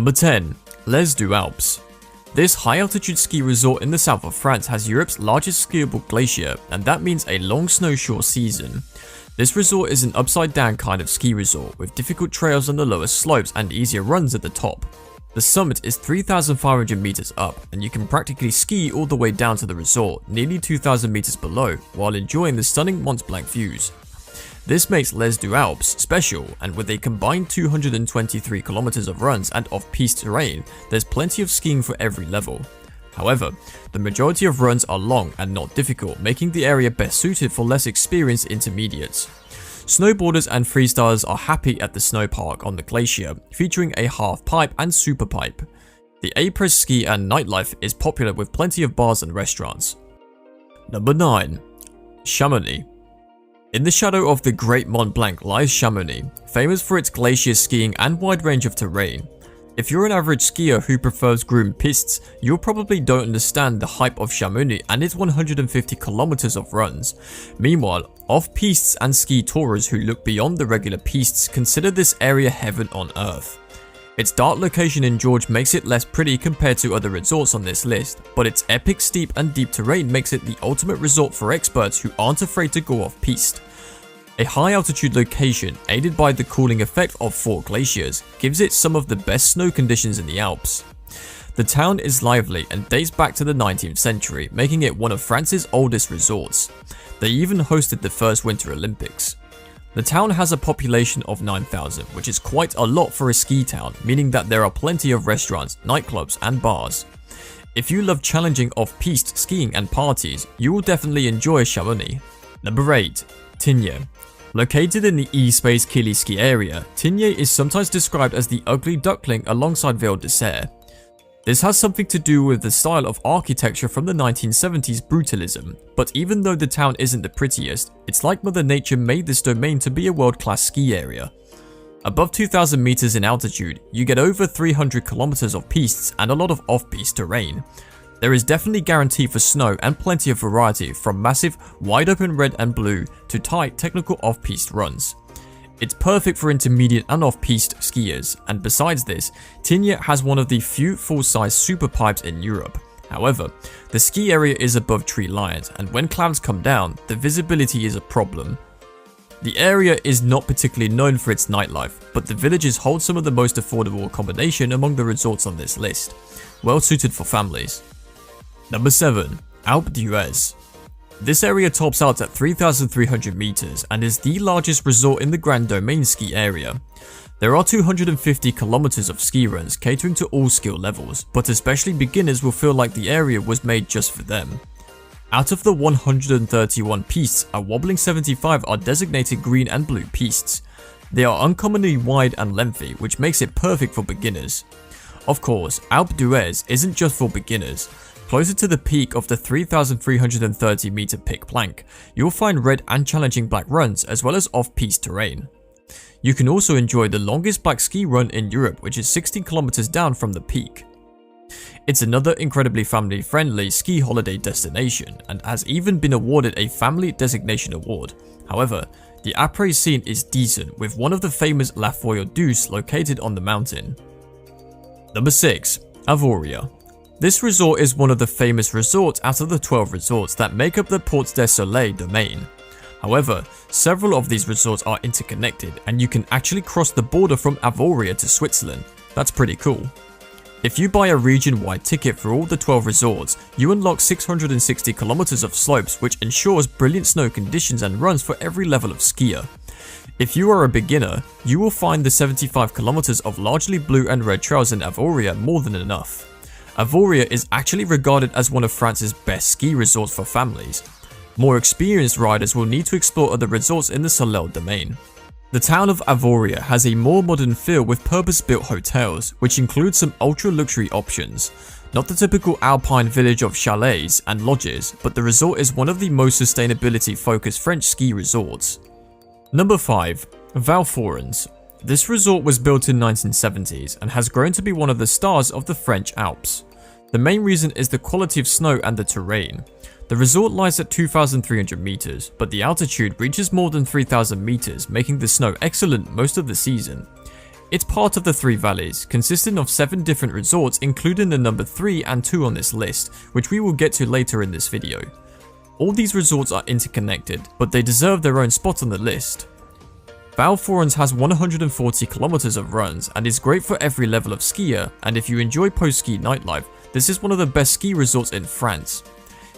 Number 10. Les Deux Alpes. This high-altitude ski resort in the south of France has Europe's largest skiable glacier, and that means a long snowshore season. This resort is an upside-down kind of ski resort, with difficult trails on the lower slopes and easier runs at the top. The summit is 3,500 meters up, and you can practically ski all the way down to the resort, nearly 2,000 meters below, while enjoying the stunning Mont Blanc views. This makes Les Deux Alpes special, and with a combined 223 kilometers of runs and off-piste terrain, there's plenty of skiing for every level. However, the majority of runs are long and not difficult, making the area best suited for less experienced intermediates. Snowboarders and freestylers are happy at the snow park on the glacier, featuring a half pipe and super pipe. The après ski and nightlife is popular with plenty of bars and restaurants. Number 9. Chamonix. In the shadow of the Great Mont Blanc lies Chamonix, famous for its glacier skiing and wide range of terrain. If you're an average skier who prefers groomed pistes, you probably don't understand the hype of Chamonix and its 150 kilometers of runs. Meanwhile, off-pistes and ski tourers who look beyond the regular pistes consider this area heaven on earth. Its dark location in Georges makes it less pretty compared to other resorts on this list, but its epic steep and deep terrain makes it the ultimate resort for experts who aren't afraid to go off-piste. A high altitude location, aided by the cooling effect of 4 glaciers, gives it some of the best snow conditions in the Alps. The town is lively and dates back to the 19th century, making it one of France's oldest resorts. They even hosted the first Winter Olympics. The town has a population of 9,000, which is quite a lot for a ski town, meaning that there are plenty of restaurants, nightclubs, and bars. If you love challenging off-piste skiing and parties, you will definitely enjoy Chamonix. Number 8. Tignes. Located in the Espace-Killy ski area, Tignes is sometimes described as the ugly duckling alongside Val d'Isère. This has something to do with the style of architecture from the 1970s brutalism, but even though the town isn't the prettiest, it's like Mother Nature made this domain to be a world-class ski area. Above 2,000 meters in altitude, you get over 300 kilometers of pistes and a lot of off-piste terrain. There is definitely guarantee for snow and plenty of variety, from massive, wide-open red and blue to tight, technical off-piste runs. It's perfect for intermediate and off-piste skiers, and besides this, Tignes has one of the few full-size super pipes in Europe. However, the ski area is above tree lines, and when clouds come down, the visibility is a problem. The area is not particularly known for its nightlife, but the villages hold some of the most affordable accommodation among the resorts on this list, well suited for families. Number 7. Alpe d'Huez. This area tops out at 3,300 meters and is the largest resort in the Grand Domain ski area. There are 250 kilometers of ski runs catering to all skill levels, but especially beginners will feel like the area was made just for them. Out of the 131 pistes, a wobbling 75 are designated green and blue pistes. They are uncommonly wide and lengthy, which makes it perfect for beginners. Of course, Alpe d'Huez isn't just for beginners. Closer to the peak of the 3,330 meter Pic Plank, you'll find red and challenging black runs as well as off-piste terrain. You can also enjoy the longest black ski run in Europe, which is 16 kilometers down from the peak. It's another incredibly family-friendly ski holiday destination and has even been awarded a Family Designation Award. However, the après scene is decent, with one of the famous La Foyer Douce located on the mountain. Number 6. Avoria. This resort is one of the famous resorts out of the 12 resorts that make up the Portes du Soleil domain. However, several of these resorts are interconnected and you can actually cross the border from Avoria to Switzerland. That's pretty cool. If you buy a region-wide ticket for all the 12 resorts, you unlock 660 kilometers of slopes, which ensures brilliant snow conditions and runs for every level of skier. If you are a beginner, you will find the 75 kilometers of largely blue and red trails in Avoria more than enough. Avoria is actually regarded as one of France's best ski resorts for families. More experienced riders will need to explore other resorts in the Soleil domain. The town of Avoria has a more modern feel with purpose-built hotels, which include some ultra-luxury options. Not the typical alpine village of chalets and lodges, but the resort is one of the most sustainability-focused French ski resorts. Number 5. Val Thorens. This resort was built in 1970s and has grown to be one of the stars of the French Alps. The main reason is the quality of snow and the terrain. The resort lies at 2,300 meters, but the altitude reaches more than 3,000 meters, making the snow excellent most of the season. It's part of the Three Valleys, consisting of 7 different resorts including the number 3 and 2 on this list, which we will get to later in this video. All these resorts are interconnected, but they deserve their own spot on the list. Val Thorens has 140 kilometers of runs and is great for every level of skier, and if you enjoy post-ski nightlife, this is one of the best ski resorts in France.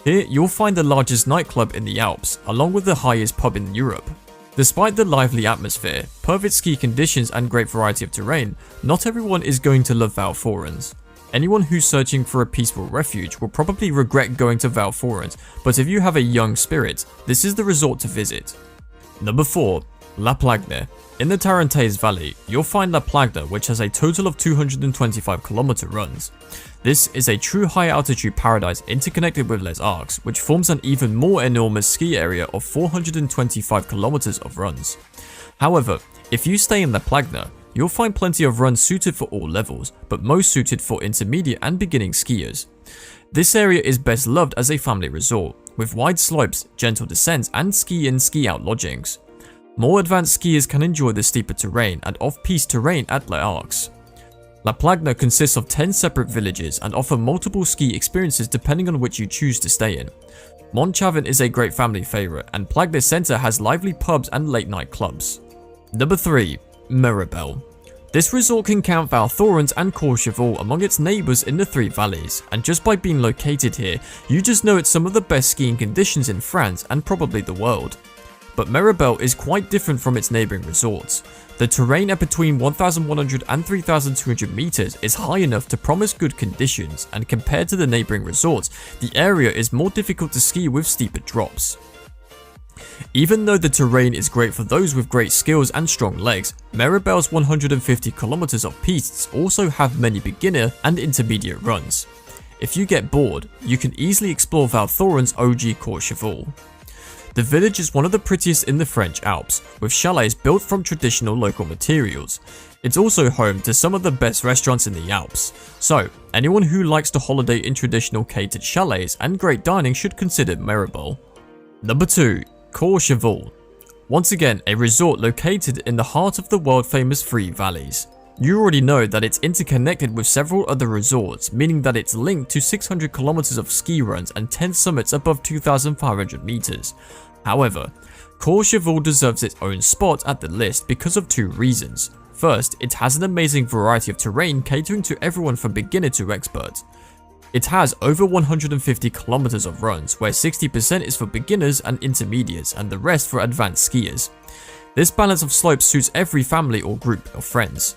Here, you'll find the largest nightclub in the Alps, along with the highest pub in Europe. Despite the lively atmosphere, perfect ski conditions and great variety of terrain, not everyone is going to love Val Thorens. Anyone who's searching for a peaceful refuge will probably regret going to Val Thorens, but if you have a young spirit, this is the resort to visit. Number 4. La Plagne. In the Tarentaise Valley, you'll find La Plagne, which has a total of 225 kilometer runs. This is a true high altitude paradise interconnected with Les Arcs, which forms an even more enormous ski area of 425 kilometers of runs. However, if you stay in La Plagne, you'll find plenty of runs suited for all levels, but most suited for intermediate and beginning skiers. This area is best loved as a family resort, with wide slopes, gentle descents and ski-in ski-out lodgings. More advanced skiers can enjoy the steeper terrain and off-piste terrain at Les Arcs. La Plagne consists of 10 separate villages and offer multiple ski experiences depending on which you choose to stay in. Montchavin is a great family favourite, and Plagne Centre has lively pubs and late night clubs. Number 3. Méribel. This resort can count Val Thorens and Courchevel among its neighbours in the Three Valleys, and just by being located here, you just know it's some of the best skiing conditions in France and probably the world. But Méribel is quite different from its neighbouring resorts. The terrain at between 1,100 and 3,200 meters is high enough to promise good conditions, and compared to the neighbouring resorts, the area is more difficult to ski with steeper drops. Even though the terrain is great for those with great skills and strong legs, Méribel's 150 kilometers of pistes also have many beginner and intermediate runs. If you get bored, you can easily explore Val Thorens' OG Courchevel. The village is one of the prettiest in the French Alps, with chalets built from traditional local materials. It's also home to some of the best restaurants in the Alps, so anyone who likes to holiday in traditional catered chalets and great dining should consider Méribel. Number 2. Courchevel. Once again, a resort located in the heart of the world famous Three Valleys. You already know that it's interconnected with several other resorts, meaning that it's linked to 600 kilometers of ski runs and 10 summits above 2,500 meters. However, Courchevel deserves its own spot at the list because of 2 reasons. First, it has an amazing variety of terrain catering to everyone from beginner to expert. It has over 150 kilometers of runs, where 60% is for beginners and intermediates and the rest for advanced skiers. This balance of slopes suits every family or group of friends.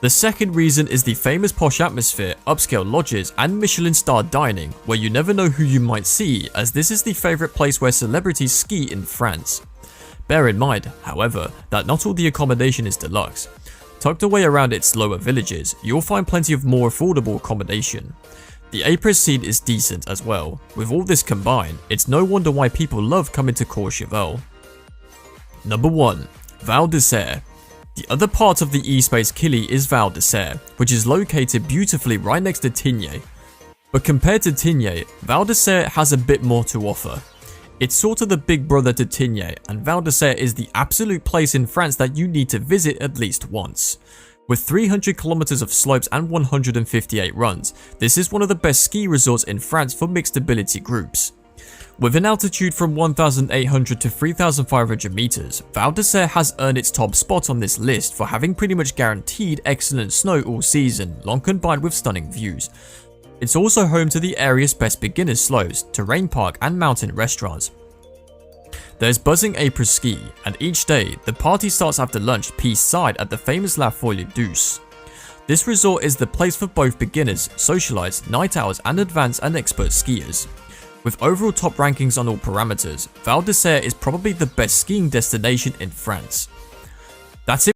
The second reason is the famous posh atmosphere, upscale lodges and Michelin-starred dining, where you never know who you might see, as this is the favourite place where celebrities ski in France. Bear in mind, however, that not all the accommodation is deluxe. Tucked away around its lower villages, you'll find plenty of more affordable accommodation. The Ypres scene is decent as well. With all this combined, it's no wonder why people love coming to Courchevel. Number 1. Val d'Isère. The other part of the E-Space Kili is Val d'Isère, which is located beautifully right next to Tignes. But compared to Tignes, Val d'Isère has a bit more to offer. It's sort of the big brother to Tignes, and Val d'Isère is the absolute place in France that you need to visit at least once. With 300 kilometers of slopes and 158 runs, this is one of the best ski resorts in France for mixed ability groups. With an altitude from 1,800 to 3,500 meters, Val d'Isère has earned its top spot on this list for having pretty much guaranteed excellent snow all season, long combined with stunning views. It's also home to the area's best beginner slopes, terrain park and mountain restaurants. There's buzzing après-ski, and each day, the party starts after lunch piste side at the famous La Folie Douce. This resort is the place for both beginners, socialites, night owls and advanced and expert skiers. With overall top rankings on all parameters, Val d'Isère is probably the best skiing destination in France. That's it.